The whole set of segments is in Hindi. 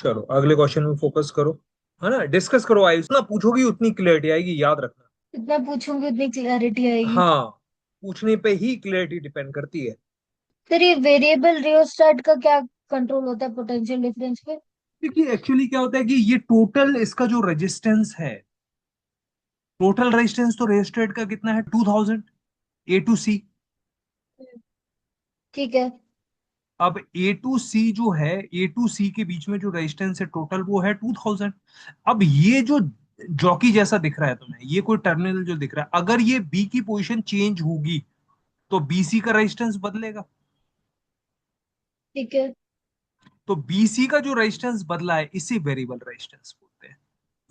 चलो अगले क्वेश्चन में फोकस करो, है ना, डिस्कस करो। आई जितना पूछोगी उतनी क्लियरिटी आएगी, याद रखना। जितना पूछूंगी उतनी क्लैरिटी आएगी। हाँ, पूछने पे ही क्लियरिटी डिपेंड करती है। फिर ये वेरिएबल रियोस्टेट का क्या कंट्रोल होता है पोटेंशियल डिफरेंस पे? देखिए एक्चुअली क्या होता है कि ये टोटल इसका जो रेजिस्टेंस है, टोटल रेजिस्टेंस तो रेजिस्टेंस का कितना है, 2000, ए टू सी। ठीक है। अब ए टू सी जो है, ए टू सी के बीच में जो रेजिस्टेंस है टोटल वो है 2000। अब ये जो जॉकी जैसा दिख रहा है तुम्हें, ये कोई टर्मिनल जो दिख रहा है, अगर ये बी की पोजीशन चेंज होगी तो बीसी का रेजिस्टेंस बदलेगा। ठीक है। तो बीसी का जो रेजिस्टेंस बदला है इसे वेरिएबल रेजिस्टेंस बोलते हैं।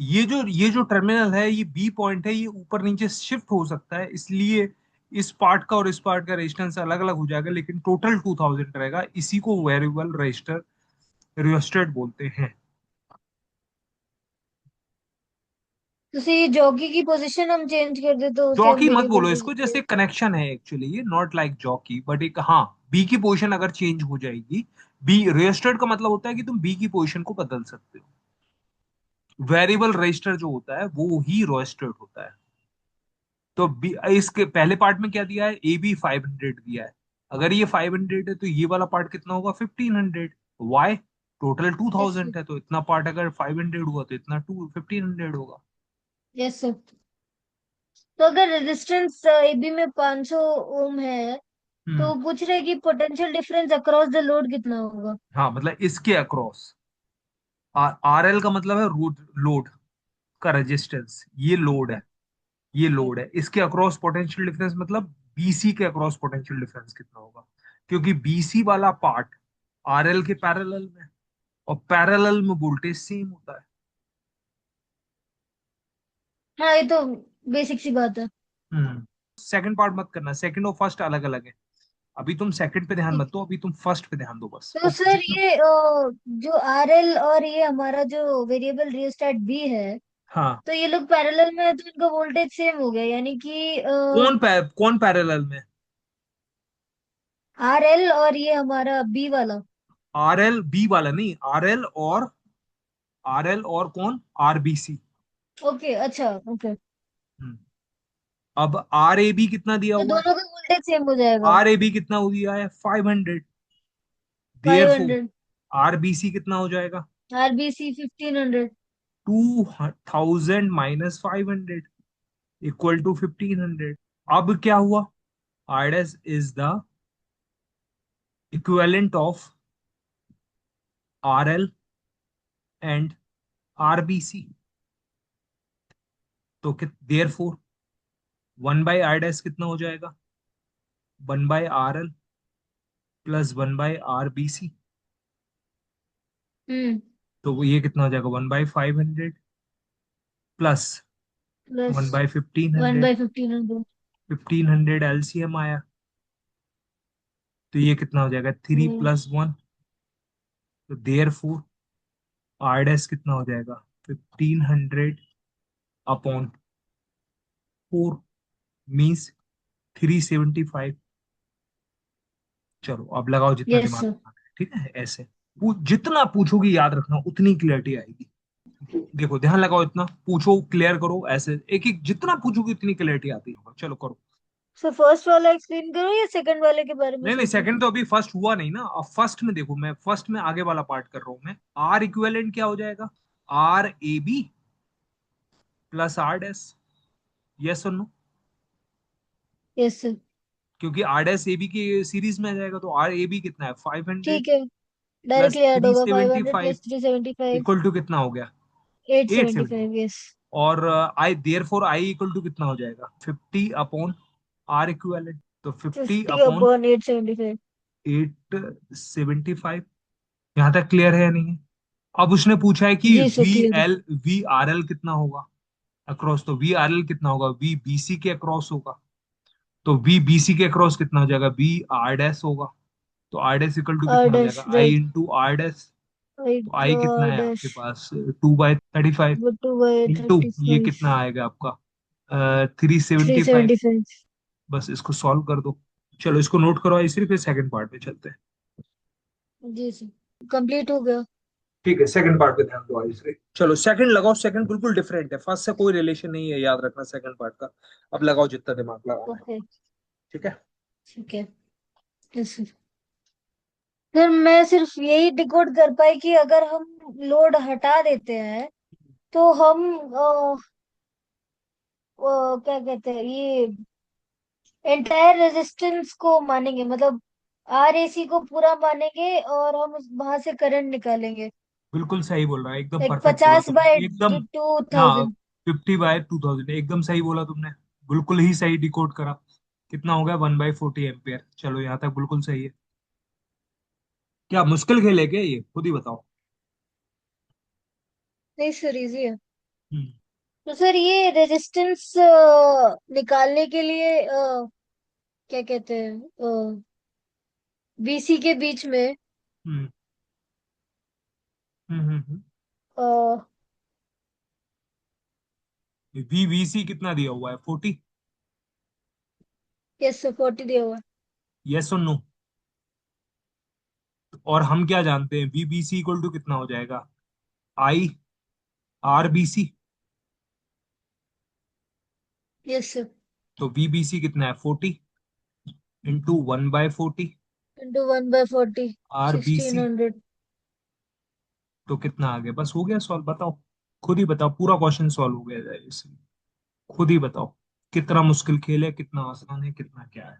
ये जो टर्मिनल है, ये बी पॉइंट है, ये ऊपर नीचे शिफ्ट हो सकता है, इसलिए इस पार्ट का और इस पार्ट का रेजिस्टेंस अलग अलग हो जाएगा, लेकिन टोटल 2000 रहेगा। इसी को वेरिएबल रजिस्टर रियोस्टेट बोलते हैं। तो ये जॉकी की पोजीशन हम चेंज कर दे तो उसे हम जॉकी मत वेरिएबल बोलो बोल इसको, सकते जैसे हैं। कनेक्शन है एक्चुअली, ये नॉट लाइक जॉकी बट एक, हाँ, बी की पोजीशन अगर चेंज हो जाएगी, बी रियोस्टेट का मतलब होता है कि तुम बी की पोजीशन को बदल सकते हो। वेरिएबल रजिस्टर जो होता है वो ही रियोस्टेट होता है। तो इसके पहले पार्ट में क्या दिया है, ए बी 500 दिया है। अगर ये 500 है तो ये वाला पार्ट कितना होगा, 1500। Why, total two yes sir. Thousand है, तो इतना पार्ट अगर 500 हुआ तो इतना टू 1500 होगा। Yes sir. तो अगर रेजिस्टेंस एबी में 500 ओम है हम्म। तो पूछ रहे कि potential difference across the load कितना होगा? हाँ मतलब इसके अक्रॉस, आर एल का मतलब है रोड, लोड का रेजिस्टेंस, ये लोड है, ये लोड है, इसके अक्रॉस पोटेंशियल डिफरेंस मतलब बीसी के अक्रॉस पोटेंशियल डिफरेंस कितना होगा, क्योंकि बीसी वाला पार्ट आरएल के पैरेलल में, और पैरेलल में वोल्टेज सेम होता है। हाँ, ये तो बेसिक सी बात है। सेकंड पार्ट मत करना, सेकंड और फर्स्ट अलग अलग है। अभी तुम सेकंड पे ध्यान ठीक। मत दो, अभी तुम फर्स्ट पे ध्यान दो बस, तो और सर जितना। ये जो आरएल और ये हमारा जो वेरिएबल रियोस्टेट बी है, हाँ, तो ये लोग पैरेलल में है तो इनका वोल्टेज सेम हो गया, यानी कि कौन पैरेलल में, आरएल और ये हमारा बी वाला। आर एल बी वाला नहीं, आर एल और कौन, आरबीसी। ओके, अच्छा, ओके। अब आर ए बी कितना दिया तो हुआ है, दोनों का वोल्टेज सेम हो जाएगा। आर ए बी कितना हो दिया है, 500। Five therefore hundred R B C कितना हो जाएगा, आरबीसी 1500। 2000 minus 500 equal to 1500। अब क्या हुआ, R S is the equivalent of R L and R B C. तो देयरफॉर 1/r' कितना हो जाएगा, 1/RL प्लस 1/RBC। हम्म। तो वो ये कितना हो जाएगा, 1/500 प्लस प्लस 1/1500। 1/1500। 1500 एलसीएम आया, तो ये कितना हो जाएगा, 3 + 1। तो देयर फोर आर डैश कितना हो जाएगा, 1500/4, मीन्स 375। चलो अब लगाओ जितना यस दिमाग सर। लगाना है, ठीक है, ऐसे जितना पूछोगे याद रखना उतनी क्लियरिटी आएगी। देखो ध्यान लगाओ, इतना पूछो क्लियर करो, ऐसे एक एक जितना पूछोगे उतनी क्लियरिटी आती होगा। चलो करो। सर फर्स्ट वाला एक्सप्लेन करो या सेकंड वाले के बारे में नहीं नहीं, सोचूं? सेकंड तो अभी फर्स्ट हुआ नहीं ना, अब फर्स्ट में देखो, मैं फर्स्ट में आगे वाला पार्ट कर रहा हूं मैं। आर इक्विवेलेंट क्या हो जाएगा, R A B plus R dash, yes और नो, यस सर। क्योंकि आर डैश ए बी की सीरीज में आ जाएगा, तो आर ए बी कितना है, 500 ठीक है, प्लस डायरेक्टली ऐड थ्री होगा, five seventy hundred five plus 375। Equal to कितना हो गया, एट 870। 75 यस। और I therefore I equal to कितना हो जाएगा, 50 अपॉन आर इक्विवेलेंट। तो 50 50 अपॉन अपॉन 875। 875। यहां तक क्लियर है या नहीं है। अब उसने पूछा है कि जी सर, क्लियर है। वी आर एल कितना होगा अक्रॉस, तो वी आर एल कितना होगा, वी बी सी के अक्रॉस होगा। तो वी बी सी के अक्रॉस कितना हो जाएगा, वी आर डैश होगा। तो R dash equal to R कितना हो डैश, जाएगा, I right. Into R dash. तो आई कितना आर है डैश आपके पास, 2/35 टू बाई इंटू थर्टी ये फाइव कितना आएगा आपका, 375। 375। बस इसको सॉल्व कर दो। चलो इसको नोट करो, आई सिर्फ सेकंड पार्ट पे चलते हैं। जी सर, कंप्लीट हो गया। ठीक है, सेकंड पार्ट पे ध्यान दो आयुश्री। चलो सेकंड लगाओ, सेकंड बिल्कुल डिफरेंट है, फर्स्ट से कोई रिलेशन नहीं है, याद रखना सेकंड पार्ट का। अब लगाओ जितना दिमाग लगाना है। ओके। ठीक है। ठीक है। Yes sir. फिर मैं सिर्फ यही डिकोड कर पाई कि अगर हम लोड हटा देते हैं तो हम क्या कहते हैं ये एंटायर रेजिस्टेंस को मानेंगे, मतलब आरएसी को पूरा मानेंगे और हम वहां से करंट निकालेंगे। बिल्कुल सही बोल रहा है, एकदम लाइक परफेक्ट बोला 50 बाय तुमने एकदम। टू हाँ, थाउजेंड 50/2000 एकदम सही बोला तुमने। बिल्कुल ही सही डिकोड करा। कितना हो गया, 1/40 एम्पियर। चलो यहाँ तक बिल्कुल सही है। क्या मुश्किल खेल है क्या ये, खुद ही बताओ। नहीं सर, इजी है। हम्म। तो सर ये रेजिस्टेंस निकालने के लिए क्या कहते हैं वीसी के बीच में हम्म। हम्म। वीवीसी कितना दिया हुआ है, 40? यस सर 40 दिया हुआ है। यस और नो? और हम क्या जानते हैं, बीबीसी इक्वल टू कितना हो जाएगा, I R B C. Yes sir. तो बीबीसी कितना है, 40 × 1/40। इंटू 1/40। R B C 1600। तो कितना आ गया, बस हो गया सॉल्व, बताओ। खुद ही बताओ, पूरा क्वेश्चन सॉल्व हो गया जाए इससे। खुद ही बताओ, कितना मुश्किल खेल है, कितना आसान है, कितना क्या है।